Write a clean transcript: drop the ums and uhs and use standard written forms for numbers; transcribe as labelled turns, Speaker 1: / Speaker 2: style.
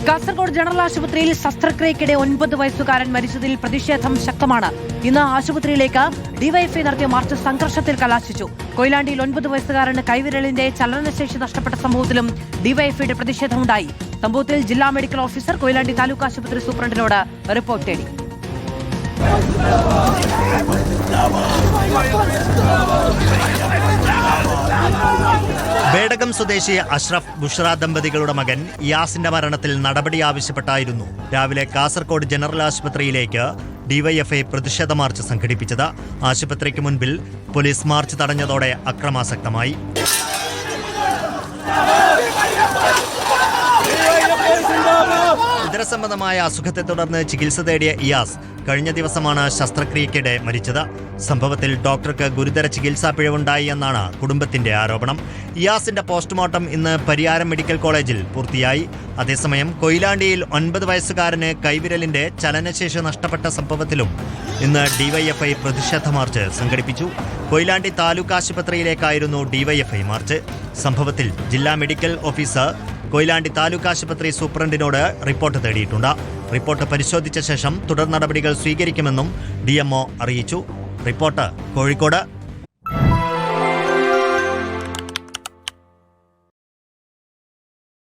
Speaker 1: Kasaragod general ആശുപത്രിയിൽ ശസ്ത്രക്രിയക്കിടെ 9 വയസ്സുകാരൻ മരിച്ചതിൽ പ്രതിഷേധം ശക്തമാണ്. ഇന്ന് ആശുപത്രിയിലേക്ക് ഡിവൈഎഫ്ഐ നടത്തിയ മാർച്ച് സംഘർഷത്തിൽ കലാശിച്ചു. കൊയിലാണ്ടിയിൽ 9 വയസ്സുകാരന് കൈവിരലിന്റെ ചലനശേഷി നഷ്ടപ്പെട്ട സംഭവത്തിലും ഡിവൈഎഫ്ഐയുടെ പ്രതിഷേധമുണ്ടായി. സംഭവത്തിൽ ജില്ലാ മെഡിക്കൽ ഓഫീസർ കൊയിലാണ്ടി താലൂക്ക് ആശുപത്രി സൂപ്രണ്ടിനോട് റിപ്പോർട്ട് തേടി.
Speaker 2: ബേഡകം സ്വദേശി അഷ്റഫ് ബുഷ്ര ദമ്പതികളുടെ മകൻ ഇയാസിന്റെ മരണത്തിൽ നടപടി ആവശ്യപ്പെട്ടായിരുന്നു രാവിലെ കാസർഗോഡ് ജനറൽ ആശുപത്രിയിലേക്ക് ഡിവൈഎഫ്ഐ പ്രതിഷേധ മാർച്ച് സംഘടിപ്പിച്ചത്. ആശുപത്രിക്ക് മുൻപിൽ പോലീസ് മാർച്ച് തടഞ്ഞതോടെ അക്രമാസക്തമായി. ഉദരസംബന്ധമായ അസുഖത്തെ തുടർന്ന് ചികിത്സ തേടിയ ഇയാസ് കഴിഞ്ഞ ദിവസമാണ് ശസ്ത്രക്രിയക്കിടെ മരിച്ചത്. സംഭവത്തിൽ ഡോക്ടർക്ക് ഗുരുതര ചികിത്സാ പിഴവുണ്ടായി എന്നാണ് കുടുംബത്തിന്റെ ആരോപണം. ഇയാസിന്റെ പോസ്റ്റ്മോർട്ടം ഇന്ന് പരിയാരം മെഡിക്കൽ കോളേജിൽ പൂർത്തിയായി. അതേസമയം കൊയിലാണ്ടിയിൽ 9 വയസ്സുകാരന് കൈവിരലിന്റെ ചലനശേഷി നഷ്ടപ്പെട്ട സംഭവത്തിലും ഇന്ന് ഡിവൈഎഫ്ഐ പ്രതിഷേധ മാർച്ച് സംഘടിപ്പിച്ചു. കൊയിലാണ്ടി താലൂക്ക് ആശുപത്രിയിലേക്കായിരുന്നു ഡിവൈഎഫ്ഐ മാർച്ച്. സംഭവത്തിൽ ജില്ലാ മെഡിക്കൽ ഓഫീസർ കൊയിലാണ്ടി താലൂക്ക് ആശുപത്രി സൂപ്രണ്ടിനോട് റിപ്പോർട്ട് തേടിയിട്ടുണ്ട്. റിപ്പോർട്ട് പരിശോധിച്ച ശേഷം തുടർ നടപടികൾ സ്വീകരിക്കുമെന്നും DMO അറിയിച്ചു. റിപ്പോർട്ട് കോഴിക്കോട്.